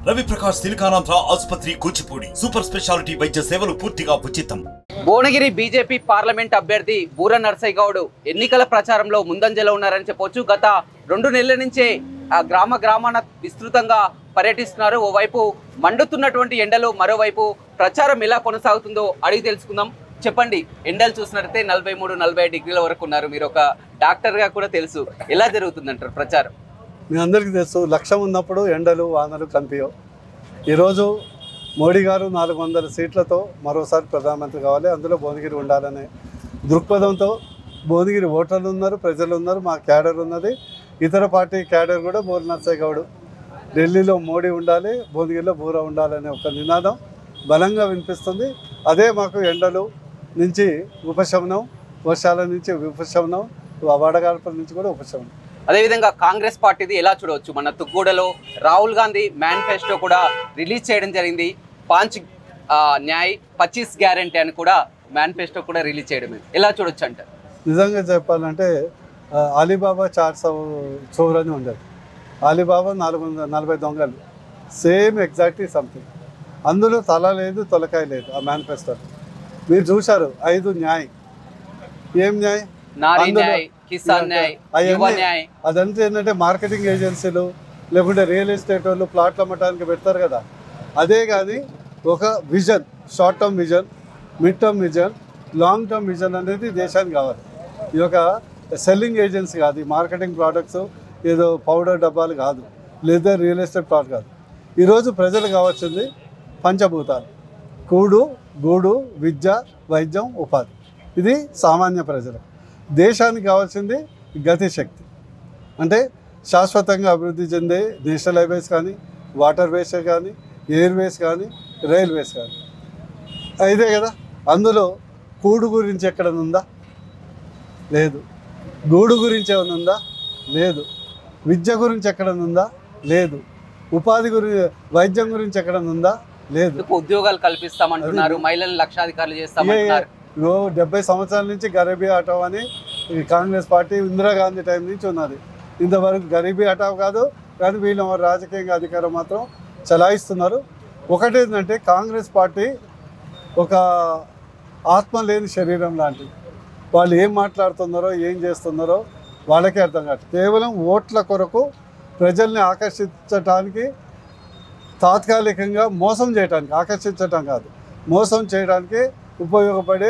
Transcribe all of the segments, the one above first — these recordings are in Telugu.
రవి ప్రకాష్ సిలికానాంధ్ర ఆసుపత్రి కూచిపూడి సూపర్ స్పెషాలిటీ వైద్య సేవలు పూర్తిగా ఉచితం. భువనగిరి బీజేపీ పార్లమెంట్ అభ్యర్థి బూర నర్సయ్య గౌడ్ ఎన్నికల ప్రచారంలో ముందంజలో ఉన్నారని చెప్పొచ్చు. గత 2 నెలల నుంచే గ్రామాన విస్తృతంగా పర్యటిస్తున్నారు. ఓవైపు మండుతున్నటువంటి ఎండలు, మరోవైపు ప్రచారం ఎలా కొనసాగుతుందో అడిగి తెలుసుకుందాం. చెప్పండి, ఎండలు చూసినట్లయితే 43-45 డిగ్రీల వరకు ఉన్నారు. మీరు ఒక డాక్టర్గా కూడా తెలుసు, ఎలా జరుగుతుందంటారు ప్రచారం? మీ అందరికీ తెలుసు, లక్ష్యం ఉన్నప్పుడు ఎండలు వానలు కనిపించవు. ఈరోజు మోడీ గారు 400 సీట్లతో మరోసారి ప్రధానమంత్రి కావాలి, అందులో భువనగిరి ఉండాలనే దృక్పథంతో భువనగిరి ఓటర్లు ఉన్నారు, ప్రజలు ఉన్నారు, మా క్యాడర్ ఉన్నది, ఇతర పార్టీ క్యాడర్ కూడా బూర నర్సయ్య గౌడ్. ఢిల్లీలో మోడీ ఉండాలి, భువనగిరిలో బూర ఉండాలనే ఒక నినాదం బలంగా వినిపిస్తుంది. అదే మాకు ఎండలు నుంచి ఉపశమనం, వర్షాల నుంచి ఉపశమనం, వడగాల్పుల నుంచి కూడా ఉపశమనం. అదేవిధంగా కాంగ్రెస్ పార్టీది ఎలా చూడవచ్చు? మన తుగ్గూడలో రాహుల్ గాంధీ మేనిఫెస్టో కూడా రిలీజ్ చేయడం జరిగింది. 5 న్యాయ్ 25 గ్యారంటీ అని కూడా మేనిఫెస్టో కూడా రిలీజ్ చేయడం, ఎలా చూడొచ్చు అంటారు? నిజంగా చెప్పాలంటే అలీబాబా 400 చోర్ అని ఉండేది. అలీబాబా 440 దొంగలు, సేమ్ ఎగ్జాక్ట్లీ సంథింగ్. అందులో తల లేదు, తొలకాయ లేదు. ఆ మేనిఫెస్టో మీరు చూశారు. 5 న్యాయ్, ఏం న్యాయ్? అదంతా ఏంటంటే మార్కెటింగ్ ఏజెన్సీలు లేకుంటే రియల్ ఎస్టేట్ వాళ్ళు ప్లాట్లు అమ్మటానికి పెడతారు కదా. అదే కానీ ఒక vision, short term vision, mid term vision, long term vision అనేది దేశానికి కావాలి. ఈ యొక్క సెల్లింగ్ ఏజెన్సీ కాదు, ఈ మార్కెటింగ్ ప్రోడక్ట్స్ ఏదో పౌడర్ డబ్బాలు కాదు, లేదా రియల్ ఎస్టేట్ ప్లాట్ కాదు. ఈరోజు ప్రజలు కావాల్సింది పంచభూతాలు: కూడు, గూడు, విద్య, వైద్యం, ఉపాధి. ఇది సామాన్య ప్రజలకు. దేశానికి కావాల్సింది గతిశక్తి, అంటే శాశ్వతంగా అభివృద్ధి చెందే నేషనల్ హైవేస్ కానీ, వాటర్ వేస్ కానీ, ఎయిర్వేస్ కానీ, రైల్వేస్ కానీ. ఇదే కదా. అందులో కూడు గురించి ఎక్కడనుందా? లేదు. గూడు గురించి ఏమైనా ఉందా? లేదు. విద్య గురించి ఎక్కడనుందా? లేదు. ఉపాధి గురించి, వైద్యం గురించి ఎక్కడనుందా? లేదు. ఉద్యోగాలు కల్పిస్తామంటున్నారు, మహిళలు లక్షాధికారులు చేస్తామంటున్నారు. 70 సంవత్సరాల నుంచి గరీబీ హటావ్ అని కాంగ్రెస్ పార్టీ ఇందిరాగాంధీ టైం నుంచి ఉన్నది. ఇంతవరకు గరీబీ హటావ్ కాదు, కానీ వీళ్ళు రాజకీయంగా అధికారం మాత్రం చలాయిస్తున్నారు. ఒకటేంటంటే కాంగ్రెస్ పార్టీ ఒక ఆత్మ లేని శరీరం లాంటిది. వాళ్ళు ఏం మాట్లాడుతున్నారో, ఏం చేస్తున్నారో వాళ్ళకే అర్థం కాదు. కేవలం ఓట్ల కొరకు ప్రజల్ని ఆకర్షించటానికి, తాత్కాలికంగా మోసం చేయడానికి, ఆకర్షించటం కాదు, మోసం చేయడానికి ఉపయోగపడే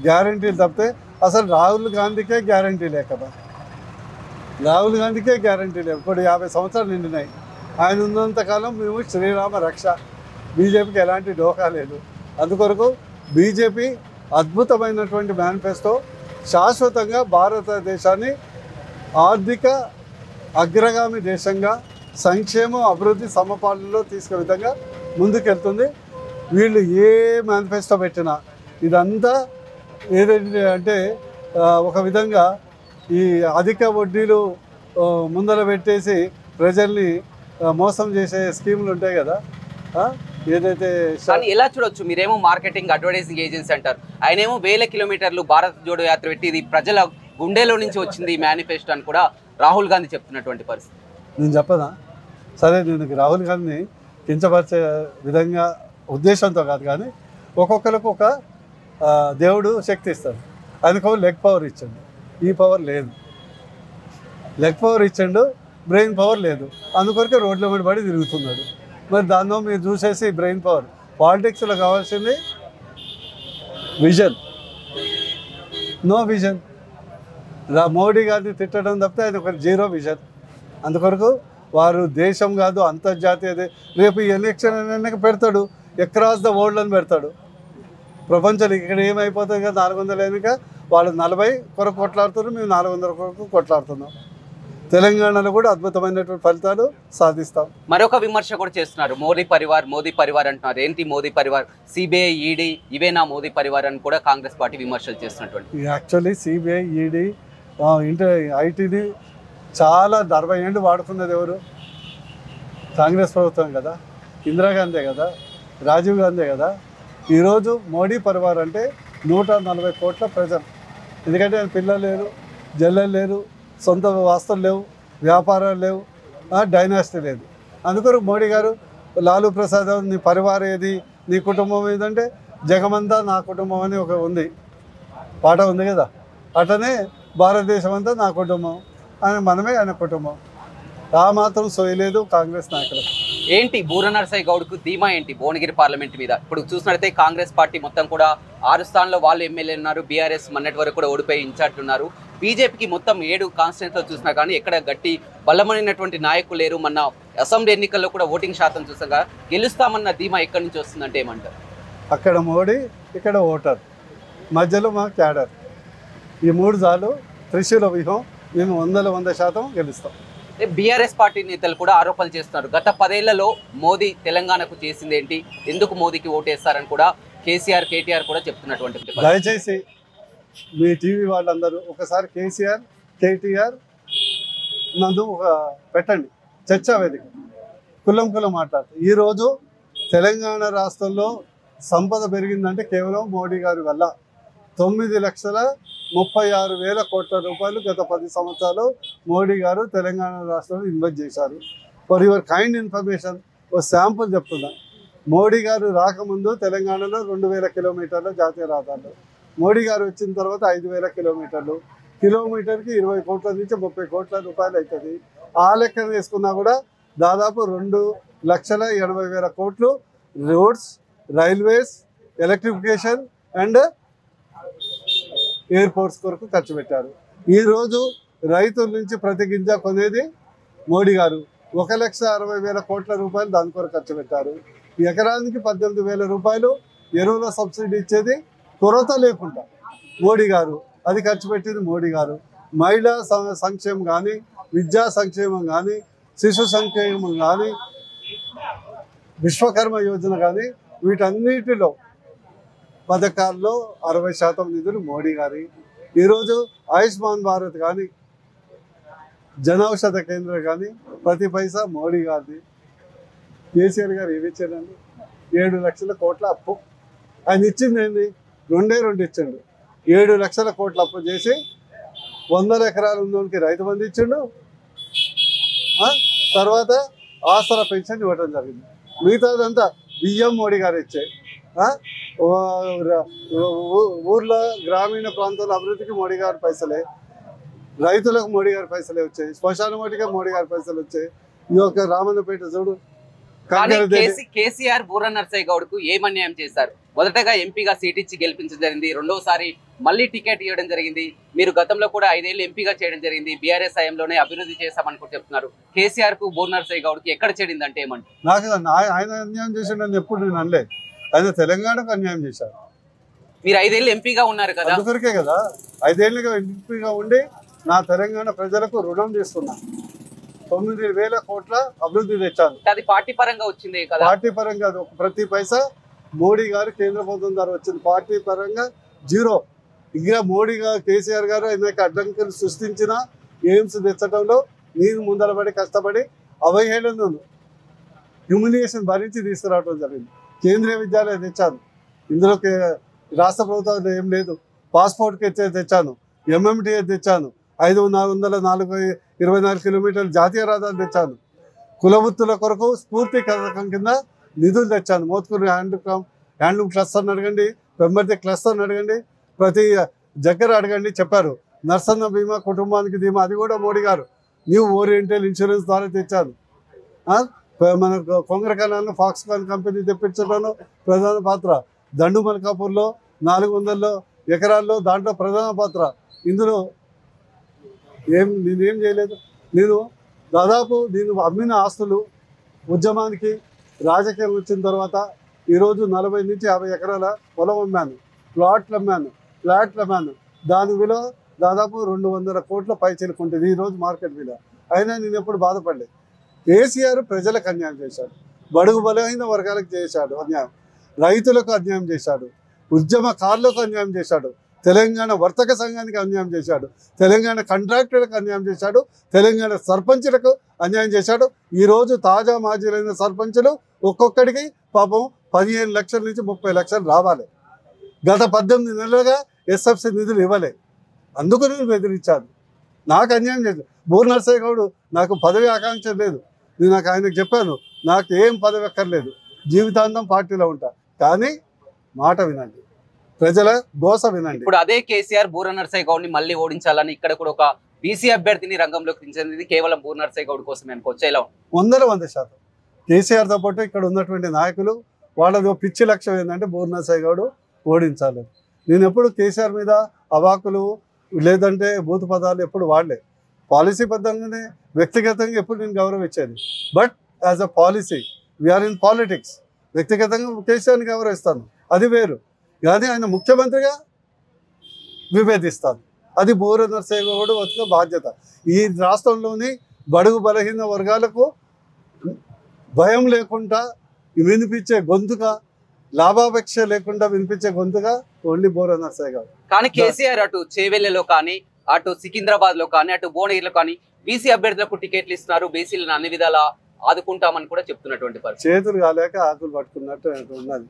గ్యారంటీలు తప్పితే అసలు రాహుల్ గాంధీకే గ్యారంటీ లేకదా. రాహుల్ గాంధీకే గ్యారంటీ లేవు. ఇప్పుడు 50 సంవత్సరాలు నిండినాయి. ఆయన ఉన్నంతకాలం మేము శ్రీరామ రక్ష. బీజేపీకి ఎలాంటి డోకా లేదు. అందుకొరకు బీజేపీ అద్భుతమైనటువంటి మేనిఫెస్టో శాశ్వతంగా భారతదేశాన్ని ఆర్థిక అగ్రగామి దేశంగా, సంక్షేమం, అభివృద్ధి, సమపాలనలో తీసుకునే విధంగా ముందుకెళ్తుంది. వీళ్ళు ఏ మేనిఫెస్టో పెట్టినా ఇదంతా ఏదంటే అంటే ఒక విధంగా ఈ అధిక వడ్డీలు ముందర పెట్టేసి ప్రజల్ని మోసం చేసే స్కీములు ఉంటాయి కదా. ఏదైతే ఎలా చూడొచ్చు? మీరేమో మార్కెటింగ్ అడ్వర్టైజింగ్ ఏజెన్సీ అంటారు, ఆయనేమో 1000 కిలోమీటర్లు భారత్ జోడో యాత్ర పెట్టి ఇది ప్రజల గుండెలో నుంచి వచ్చింది మేనిఫెస్టో అని కూడా రాహుల్ గాంధీ చెప్తున్నటువంటి పరిస్థితి. నేను చెప్పదా? సరే, నేను రాహుల్ గాంధీని కించపరిచే విధంగా ఉద్దేశంతో కాదు, కానీ ఒక్కొక్కరికి ఒక దేవుడు శక్తి ఇస్తాడు. ఆయనకు లెగ్ పవర్ ఇచ్చాడు, ఈ పవర్ లేదు. లెగ్ పవర్ ఇచ్చాడు, బ్రెయిన్ పవర్ లేదు. అందుకొరకే రోడ్ల మీద పడి తిరుగుతున్నాడు. మరి దానిలో మీరు చూసేసి బ్రెయిన్ పవర్. పాలిటిక్స్లో కావాల్సింది విజన్, నో విజన్. మోడీ గారిని తిట్టడం తప్పితే ఆయన ఒక 0 విజన్. అందుకొరకు వారు దేశం కాదు, అంతర్జాతీయ. రేపు ఈ ఎలక్షన్ అనేది పెడతాడు, అక్రాస్ ద వరల్డ్ అని పెడతాడు. ప్రపంచంలో ఇక్కడ ఏమైపోతుంది కదా, 400 ఎన్నిక వాళ్ళు 40 కొరకు కొట్లాడుతున్నారు, మేము 400 కొరకు కొట్లాడుతున్నాం. తెలంగాణలో కూడా అద్భుతమైనటువంటి ఫలితాలు సాధిస్తాం. మరొక విమర్శ కూడా చేస్తున్నారు, మోదీ పరివార్ అంటున్నారు. ఏంటి మోదీ పరివార్? సిబిఐ, ఈడీ ఇవేనా మోదీ పరివార్ అని కూడా కాంగ్రెస్ పార్టీ విమర్శలు చేస్తున్నటువంటి. యాక్చువల్లీ సిబిఐ, ఈడీ, ఐటీని చాలా 40 ఏళ్ళు వాడుతున్నది ఎవరు? కాంగ్రెస్ ప్రభుత్వం కదా, ఇందిరాగాంధీ కదా, రాజీవ్ గాంధీ కదా. ఈరోజు మోడీ పరివార్ అంటే 140 కోట్ల ప్రజలు. ఎందుకంటే ఆయన పిల్లలు లేరు, జల్లలు లేరు, సొంత వాస్తులు లేవు, వ్యాపారాలు లేవు, డైనాసిటీ లేదు. అందుకొరకు మోడీ గారు లాలూ ప్రసాద్ నీ పరివారం ఏది, నీ కుటుంబం ఏదంటే జగమంతా నా కుటుంబం అని ఒక ఉంది పాట ఉంది కదా. అట్లనే భారతదేశం అంతా నా కుటుంబం అని, మనమే ఆయన కుటుంబం. ఆ మాత్రం సోయలేదు కాంగ్రెస్ నాయకులు. ఏంటి బూర నరసయ్య గౌడ్కు ధీమా ఏంటి భువనగిరి పార్లమెంట్ మీద? ఇప్పుడు చూసినట్లయితే కాంగ్రెస్ పార్టీ మొత్తం కూడా 6 స్థానాల్లో వాళ్ళు ఎమ్మెల్యే ఉన్నారు. బీఆర్ఎస్ మొన్నటి వరకు కూడా ఓడిపోయి ఇన్ఛార్జ్ ఉన్నారు. బీజేపీకి మొత్తం 7 కాన్స్టిట్యూన్సీలో చూసినా కానీ ఎక్కడ గట్టి బలమైనటువంటి నాయకులు లేరు. మొన్న అసెంబ్లీ ఎన్నికల్లో కూడా ఓటింగ్ శాతం చూసాగా గెలుస్తామన్న ధీమా ఎక్కడి నుంచి వస్తుందంటే ఏమంటారు? అక్కడ మోడీ, ఇక్కడ ఓటర్, మధ్యలో మా క్యాడర్, ఈ 3 సార్లు త్రిశూల వ్యూహం. మేము 100% గెలుస్తాం. బీఆర్ఎస్ పార్టీ నేతలు కూడా ఆరోపణలు చేస్తున్నారు. గత 10 ఏళ్లలో మోదీ తెలంగాణకు చేసింది ఏంటి, ఎందుకు మోదీకి ఓటేస్తారని కూడా కేసీఆర్, కేటీఆర్ కూడా చెప్తున్నటువంటి. దయచేసి మీ టీవీ వాళ్ళందరూ ఒకసారి కేసీఆర్, కేటీఆర్ నందు ఒక పెట్టండి చర్చా వేదిక, కులం మాట్లాడుతూ. ఈరోజు తెలంగాణ రాష్ట్రంలో సంపద పెరిగిందంటే కేవలం మోడీ గారి వల్ల. 9,36,000 కోట్ల రూపాయలు గత 10 సంవత్సరాలు మోడీ గారు తెలంగాణ రాష్ట్రంలో ఇన్వెస్ట్ చేశారు. ఫర్ యువర్ కైండ్ ఇన్ఫర్మేషన్ ఒక శాంపుల్ చెప్తున్నా. మోడీ గారు రాకముందు తెలంగాణలో 2,000 కిలోమీటర్ల జాతీయ రహదారులు, మోడీ గారు వచ్చిన తర్వాత 5,000 కిలోమీటర్లు, కిలోమీటర్కి 20 కోట్ల నుంచి 30 కోట్ల రూపాయలు అవుతుంది. ఆ లెక్కన వేసుకున్నా కూడా దాదాపు 2,80,000 కోట్లు roads, railways, electrification and airports కొరకు ఖర్చు పెట్టారు. ఈరోజు రైతుల నుంచి ప్రతి గింజ కొనేది మోడీ గారు. 1,60,000 కోట్ల రూపాయలు దాని కొరకు ఖర్చు పెట్టారు. ఎకరానికి 18,000 రూపాయలు ఎరువుల సబ్సిడీ ఇచ్చేది కొరత లేకుండా మోడీ గారు, అది ఖర్చు పెట్టింది మోడీ గారు. మహిళా సంక్షేమం కానీ, విద్యా సంక్షేమం కానీ, శిశు సంక్షేమం కానీ, విశ్వకర్మ యోజన కానీ, వీటన్నిటిలో పథకాల్లో 60% నిధులు మోడీ గారి. ఈరోజు ఆయుష్మాన్ భారత్ కానీ, జనౌషధ కేంద్రం కానీ ప్రతి పైసా మోడీ గారిది. కేసీఆర్ గారు ఏమి ఇచ్చారండి? 7 లక్షల కోట్ల అప్పు. ఆయన ఇచ్చింది ఏంది? 2 ఇచ్చిండు. 7 లక్షల కోట్ల అప్పు చేసి 100 ఎకరాలు ఉన్నోనికి రైతు బంధు ఇచ్చిండు. తర్వాత ఆసరా పెన్షన్ ఇవ్వడం జరిగింది. మిగతాదంతా బియ్యం మోడీ గారు ఇచ్చాయి. ఊర్లో గ్రామీణ ప్రాంతాల అభివృద్ధికి మోడీ గారి పైసలే, రైతులకు మోడీ గారి పైసలే వచ్చాయి, శ్మశాన వాటికి మోడీ గారి పైసలు వచ్చాయి. ఈ యొక్క రామన్నపేట చూడు. కేసీఆర్ బూర నరసయ్య గౌడ్కు ఏం అన్యాయం చేశారు? మొదటగా ఎంపీగా సీట్ ఇచ్చి గెలిపించడం జరిగింది. రెండోసారి మళ్ళీ టికెట్ ఇవ్వడం జరిగింది. మీరు గతంలో కూడా 5 ఏళ్ళు ఎంపీగా చేయడం జరిగింది. బీఆర్ఎస్ హయాంలోనే అభివృద్ధి చేశామని కూడా చెప్తున్నారు. కేసీఆర్ కు బూర నరసయ్య గౌడ్కి ఎక్కడ చెడింది అంటే ఏమంటారు? నాకు ఆయన అన్యాయం చేసిండని ఎప్పుడు నేను అనలేదు. ఆయన తెలంగాణకు అన్యాయం చేశారు. మీరు 5 ఏళ్ళు ఎంపీగా ఉన్నారు కదా, అందుకొరకే కదా 5 ఏళ్ళుగా ఎంపీగా ఉండి నా తెలంగాణ ప్రజలకు రుణం చేస్తున్నా. 9,000 కోట్ల అభివృద్ధి తెచ్చాను. అది పార్టీ పరంగా వచ్చింది కదా? పార్టీ పరంగా ప్రతి పైసా మోడీ గారు కేంద్ర ప్రభుత్వం ద్వారా వచ్చింది. పార్టీ పరంగా 0. ఇంకా మోడీ గారు, కేసీఆర్ గారు అనేక అడ్డంకులు సృష్టించిన ఎయిమ్స్ తెచ్చడంలో నేను ముందరపడి కష్టపడి అవహేళనను హ్యూమిలియేషన్ భరించి తీసుకురావడం జరిగింది. కేంద్రీయ విద్యాలయం తెచ్చాను. ఇందులో రాష్ట్ర ప్రభుత్వం ఏం లేదు. పాస్పోర్ట్కి తెచ్చాను, ఎంఎంటీఏ తెచ్చాను, 5,424 కిలోమీటర్లు జాతీయ రహదారులు తెచ్చాను. కులవృత్తుల కొరకు స్ఫూర్తి పథకం కింద నిధులు తెచ్చాను. మోత్కూరు హ్యాండ్లూమ్ క్లస్టర్ని అడగండి, పెంబర్తి క్లస్టర్ని అడగండి, ప్రతి దగ్గర అడగండి, చెప్పారు. నర్సన్న బీమా, కుటుంబానికి ధీమా, అది కూడా మోడీ గారు న్యూ ఓరియంటల్ ఇన్సూరెన్స్ ద్వారా తెచ్చాను. మన కొంగరకనాలను ఫాక్స్కాన్ కంపెనీ తెప్పించడంలో ప్రధాన పాత్ర. దండు మల్కాపూర్లో 400 ఎకరాల్లో దాంట్లో ప్రధాన పాత్ర. ఇందులో నేనేం చేయలేదు. నేను దాదాపు అమ్మిన ఆస్తులు ఉద్యమానికి రాజకీయం వచ్చిన తర్వాత ఈరోజు 40 నుంచి 50 ఎకరాల పొలం అమ్మాను, ప్లాట్లు అమ్మాను. దాని విలువ దాదాపు 200 కోట్ల పై చెలుకుంటుంది ఈరోజు మార్కెట్ విలువ. అయినా నేను ఎప్పుడు బాధపడలేదు. కేసీఆర్ ప్రజలకు అన్యాయం చేశాడు, బడుగు బలహీన వర్గాలకు చేశాడు అన్యాయం, రైతులకు అన్యాయం చేశాడు, ఉద్యమకారులకు అన్యాయం చేశాడు, తెలంగాణ వర్తక సంఘానికి అన్యాయం చేశాడు, తెలంగాణ కాంట్రాక్టర్లకు అన్యాయం చేశాడు, తెలంగాణ సర్పంచులకు అన్యాయం చేశాడు. ఈరోజు తాజా మాజీలైన సర్పంచులు ఒక్కొక్కడికి పాపం 15 లక్షల నుంచి 30 లక్షలు రావాలి. గత 18 నెలలుగా ఎస్ఎఫ్సి నిధులు ఇవ్వలే. అందుకు నేను బెదిరించాను. నాకు అన్యాయం చేశాను. బూర నరసయ్య గౌడ్ నాకు పదవి ఆకాంక్ష లేదు. నేను ఆయనకు చెప్పాను, నాకు ఏం పదవి ఎక్కర్లేదు, జీవితాంతం పార్టీలో ఉంటా, కానీ మాట వినండి, ప్రజల గోస వినండి. ఇప్పుడు అదే కేసీఆర్ బూర నర్సయ్య గౌడ్ని మళ్ళీ ఓడించాలని ఇక్కడ కూడా ఒక బీసీ అభ్యర్థిని రంగంలోకి దించింది కేవలం బూర నర్సయ్య గౌడ్ కోసమే అనుకోవచ్చు. ఎలా 100% కేసీఆర్తో పాటు ఇక్కడ ఉన్నటువంటి నాయకులు వాళ్ళది పిచ్చి లక్ష్యం ఏంటంటే బూర నర్సయ్య గౌడ్ ఓడించాలి. నేను ఎప్పుడు కేసీఆర్ మీద అవాకులు లేదంటే బూతు పదాలు ఎప్పుడు వాడలే. పాలసీ బద్దంగానే వ్యక్తిగతంగా ఎప్పుడు నేను గౌరవించేది. But as a policy we are in politics. వ్యక్తిగతంగా కేసీఆర్ని గౌరవిస్తాను, అది వేరు. కానీ ఆయన ముఖ్యమంత్రిగా విభేదిస్తాను, అది బూర నర్సయ్య గౌడ్ వచ్చిన బాధ్యత. ఈ రాష్ట్రంలోని బడుగు బలహీన వర్గాలకు భయం లేకుండా వినిపించే గొంతుగా, లాభాపేక్ష లేకుండా వినిపించే గొంతుగా ఓన్లీ బూర నర్సయ్య గౌడ్. కానీ కేసీఆర్ అటు చేవెళ్లలో కానీ, అటు సికింద్రాబాద్ లో కానీ, అటు భువనగిరిలో కానీ బీసీ అభ్యర్థులకు టికెట్లు ఇస్తున్నారు, బీసీలను అన్ని విధాలా ఆదుకుంటామని కూడా చెప్తున్నటువంటి పరిస్థితి. చేతులు కాలేక ఆకులు పట్టుకున్నట్టు ఉన్నది.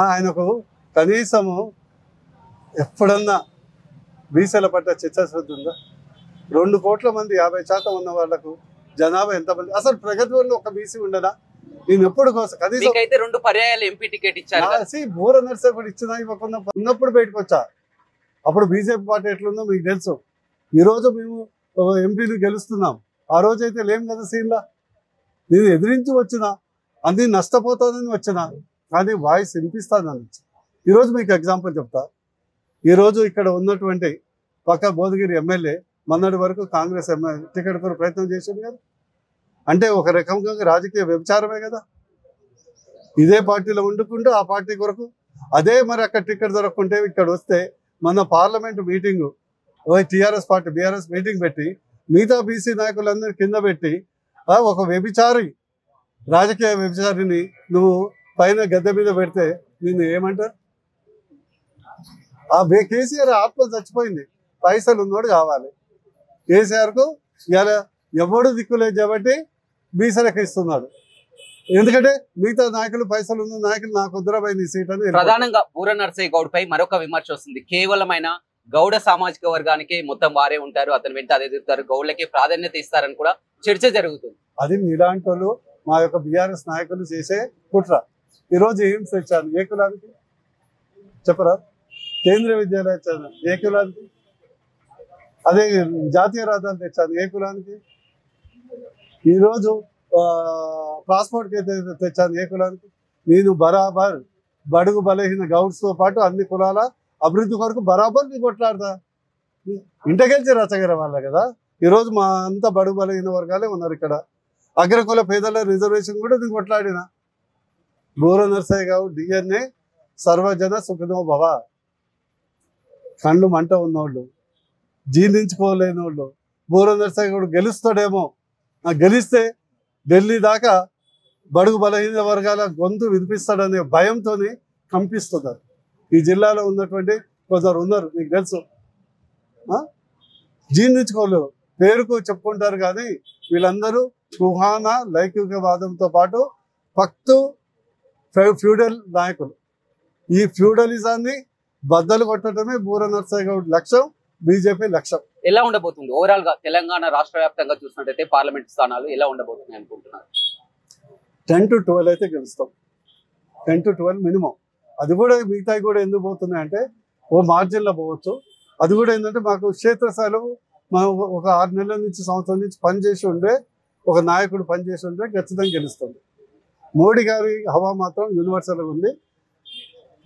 ఆయనకు కనీసము ఎప్పుడన్నా బీసీల పట్ల చిత్తశుద్ధి ఉందా? 2 కోట్ల మంది 50% ఉన్న వాళ్ళకు జనాభా ఎంతమంది? అసలు ప్రగతి వల్ల ఒక బీసీ ఉండదా? నేను ఎప్పుడు కోసం కనీసం 2 పర్యాయాలు ఎంపీ టికెట్ ఇచ్చారు. బూర నర్సయ్య కూడా ఇచ్చినా ఇవ్వకుండా ఉన్నప్పుడు బయటకు వచ్చా. అప్పుడు బీజేపీ పార్టీ ఎట్లుందో మీకు తెలుసు. ఈరోజు మేము ఎంపీలు గెలుస్తున్నాం, ఆ రోజు అయితే లేం కదా సీన్లా. నేను ఎదిరించి వచ్చినా, అన్ని నష్టపోతానని వచ్చినా, కానీ వాయిస్ వినిపిస్తానని వచ్చి. ఈరోజు మీకు ఎగ్జాంపుల్ చెప్తా. ఈరోజు ఇక్కడ ఉన్నటువంటి పక్క భువనగిరి ఎమ్మెల్యే మొన్నటి వరకు కాంగ్రెస్ ఎమ్మెల్యే టికెట్ కొరకు ప్రయత్నం చేసింది కదా. అంటే ఒక రకంగా రాజకీయ వ్యభిచారమే కదా. ఇదే పార్టీలో వండుకుంటూ ఆ పార్టీ కొరకు అదే మరి అక్కడ టికెట్ దొరకకుంటే ఇక్కడ వస్తే మన parliament meeting TRS party BRS meeting పెట్టి మిగతా బీసీ నాయకులందరూ కింద పెట్టి ఒక వ్యభిచారి, రాజకీయ వ్యభిచారిని నువ్వు పైన గద్దె మీద పెడితే నిన్ను ఏమంటారు? ఆ కేసీఆర్ ఆత్మ చచ్చిపోయింది, పైసలు ఉన్నోడు కావాలి. కేసీఆర్కు ఇలా ఎవడు దిక్కులేదు కాబట్టి బీసీలకు ఇస్తున్నాడు. ఎందుకంటే మిగతా నాయకులు పైసలు ఉన్న నాయకులు నాకు వద్దురపోయింది ఈ సీట్ అని. ప్రధానంగా బూర నర్సయ్య గౌడ్ పై మరొక విమర్శ వస్తుంది. కేవలమైన గౌడ సామాజిక వర్గానికి మొత్తం వారే ఉంటారు, అతను వెంట అదే తిరుగుతారు, గౌడ్లకి ప్రాధాన్యత ఇస్తారని కూడా చర్చ జరుగుతుంది. అది మీలాంటి వాళ్ళు మా యొక్క బీఆర్ఎస్ నాయకులు చేసే కుట్ర. ఈరోజు ఏం తెచ్చాను ఏ కులానికి చెప్పరా? కేంద్రీయ విద్యాలయం తెచ్చాను ఏ కులానికి? అదే జాతీయ రహదారులు తెచ్చాను ఏ కులానికి? ఈరోజు పాస్పోర్ట్ తెచ్చాను ఏ కులానికి? నేను బరాబర్ బడుగు బలహీన గౌడ్స్తో పాటు అన్ని కులాల అభివృద్ధి కొరకు బరాబర్ నేను కొట్లాడతా. ఇంటకెళ్ళి రచగల వాళ్ళ కదా. ఈరోజు మా అంతా బడుగు బలహీన వర్గాలే ఉన్నారు ఇక్కడ. అగ్రకుల పేదల రిజర్వేషన్ కూడా నేను కొట్లాడిన. బూర నర్సయ్య గౌడ్ డిఎన్ఏ సర్వజన సుఖనో భవ. కళ్ళు మంట ఉన్నోళ్ళు, జీర్ణించుకోలేని వాళ్ళు బూర నర్సయ్య గౌడ్ గెలుస్తాడేమో, గెలిస్తే ఢిల్లీ దాకా బడుగు బలహీన వర్గాల గొంతు వినిపిస్తాడనే భయంతో కంపిస్తున్నారు. ఈ జిల్లాలో ఉన్నటువంటి కొందరు ఉన్నారు, మీకు తెలుసు, జీర్ణించుకోలేవు, పేరుకు చెప్పుకుంటారు. కానీ వీళ్ళందరూ కుహాన లౌకికవాదంతో పాటు పక్తు ఫ్యూడల్ నాయకులు. ఈ ఫ్యూడలిజాన్ని బద్దలు కొట్టడమే బూర నర్సయ్య గౌడ్ లక్ష్యం, బీజేపీ లక్ష్యం. ఎలా ఉండబోతుంది ఓవరాల్ గా తెలంగాణ రాష్ట్ర వ్యాప్తంగా చూసినట్టయితే పార్లమెంట్ స్థానాలు ఎలా ఉండబోతున్నాయి అనుకుంటున్నారు? 10 to 12 అయితే గెలుస్తాం. 10 to 12 మినిమం. అది కూడా మిగతాయి కూడా ఎందుకు పోతున్నాయి అంటే ఓ మార్జిన్లో పోవచ్చు. అది కూడా ఏంటంటే మాకు క్షేత్రస్థాయిలో మనం ఒక 6 నెలల నుంచి సంవత్సరం నుంచి పనిచేసి ఉండే ఒక నాయకుడు పనిచేసి ఉంటే ఖచ్చితంగా గెలుస్తుంది. మోడీ గారి హవా మాత్రం యూనివర్సల్గా ఉంది,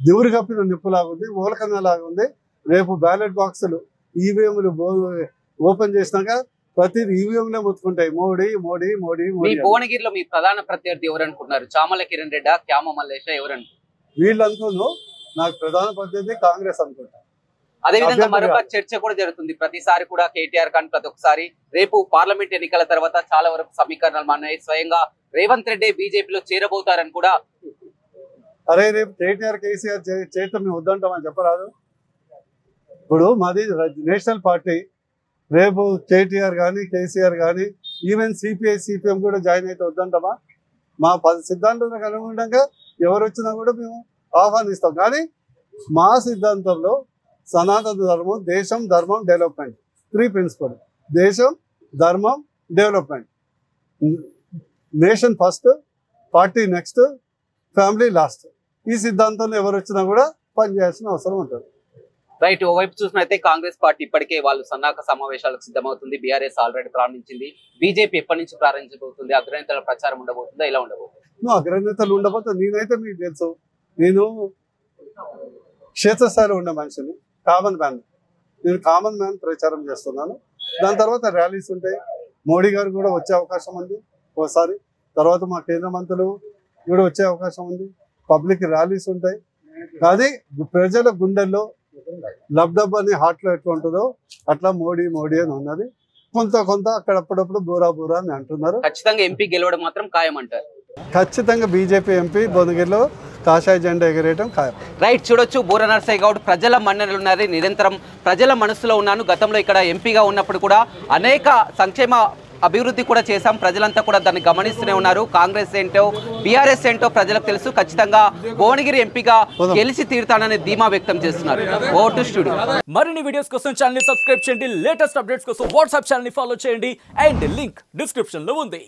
దివురు కప్పిన నిప్పులాగా ఉంది, ఓలకన్నలాగా ఉంది. రేపు బ్యాలెట్ బాక్సులు ఈవీఎంలు ఓపెన్ చేసినాక ప్రతి ఈవీఎంలే ముత్తుకుంటాయి మోడీ మోడీ మోడీ మోడీ. భువనగిరిలో మీ ప్రధాన ప్రత్యర్థి ఎవరు అనుకుంటున్నారు? చామల కిరణ్ రెడ్డా, క్యామ మల్లేశ ఎవరు అనుకుంటున్నారు? వీళ్ళు అనుకోను, నాకు ప్రధాన ప్రత్యర్థి కాంగ్రెస్ అనుకుంటా. అదేవిధంగా మరొక చర్చ కూడా జరుగుతుంది. ప్రతిసారి కూడా కేటీఆర్ కానీ ప్రతి ఒక్కసారి రేపు పార్లమెంట్ ఎన్నికల తర్వాత చాలా వరకు సమీకరణలు మాన్నాయి. స్వయంగా రేవంత్ రెడ్డి బీజేపీలో చేరబోతారని కూడా. అరే రేపు కేటీఆర్ కేసీఆర్ చేత మేము వద్దంటామని చెప్పరాదు. ఇప్పుడు మాది నేషనల్ పార్టీ. రేపు కేటీఆర్ కానీ కేసీఆర్ కానీ ఈవెన్ సిపిఐ సిపిఎం కూడా జాయిన్ అయితే వద్దంటామా? మా సిద్ధాంతాలకు అనుగుణంగా ఎవరు వచ్చినా కూడా మేము ఆహ్వానిస్తాం. కానీ మా సిద్ధాంతంలో సనాతన ధర్మం, దేశం, ధర్మం, డెవలప్మెంట్, 3 ప్రిన్సిపల్. దేశం, ధర్మం, development. Nation first, party next, family last. ఈ సిద్ధాంతంలో ఎవరు వచ్చినా కూడా పనిచేయాల్సిన అవసరం ఉంటుంది. రైట్. ఓవైపు చూసినైతే కాంగ్రెస్ పార్టీ ఇప్పటికే వాళ్ళు సన్నాహక సమావేశాలకు సిద్ధమవుతుంది. బీఆర్ఎస్ ఆల్రెడీ ప్రారంభించింది. బీజేపీ ఎప్పటి నుంచి ప్రారంభించబోతుంది? అగ్రనేతల ప్రచారం ఉండబోతుందా? ఇలా ఉండబోతుంది? అగ్రనేతలు ఉండబోతే నేనైతే మీకు తెలుసు, నేను క్షేత్రస్థాయిలో ఉండే మనిషిని, కామన్ మ్యాన్. నేను కామన్ మ్యాన్ ప్రచారం చేస్తున్నాను. దాని తర్వాత ర్యాలీస్ ఉంటాయి. మోడీ గారు కూడా వచ్చే అవకాశం ఉంది ఒకసారి. తర్వాత మా కేంద్ర మంత్రులు కూడా వచ్చే అవకాశం ఉంది. పబ్లిక్ ర్యాలీస్ ఉంటాయి. కానీ ప్రజల గుండెల్లో లబ్డబ్ అని హార్ట్లో ఎట్లా ఉంటుందో అట్లా మోడీ మోడీ అని ఉన్నది. కొంత అక్కడ అప్పుడప్పుడు బూరా బూరా అని అంటున్నారు. ఖచ్చితంగా ఎంపీ గెలవడం మాత్రం ఖాయం అంటారు. ఖచ్చితంగా బీజేపీ ఎంపీ భువనగిరిలో కాషాయ జెండా ఎగరేయడం ఖాయం. రైట్. చూడొచ్చు, బూర నర్సయ్య గౌడ్ ప్రజల మన్ననలు ఉన్నారు. నిరంతరం ప్రజల మనసులో ఉన్నాను. గతంలో ఇక్కడ ఎంపీగా ఉన్నప్పుడు కూడా అనేక సంక్షేమ అభివృద్ధి కూడా చేశాం. ప్రజలంతా కూడా దాన్ని గమనిస్తూనే ఉన్నారు. కాంగ్రెస్ ఏంటో బీఆర్ఎస్ ఏంటో ప్రజలకు తెలుసు. ఖచ్చితంగా భువనగిరి ఎంపీగా గెలిచి తీరుతానని ధీమా వ్యక్తం చేస్తున్నారు. Vote studio. మరిన్ని వీడియోస్ కోసం ఛానల్ ని సబ్స్క్రైబ్ చేయండి. లేటెస్ట్ అప్డేట్స్ కోసం వాట్సాప్ ఛానల్ ని ఫాలో చేయండి. అండ్ లింక్ డిస్క్రిప్షన్ లో ఉంది.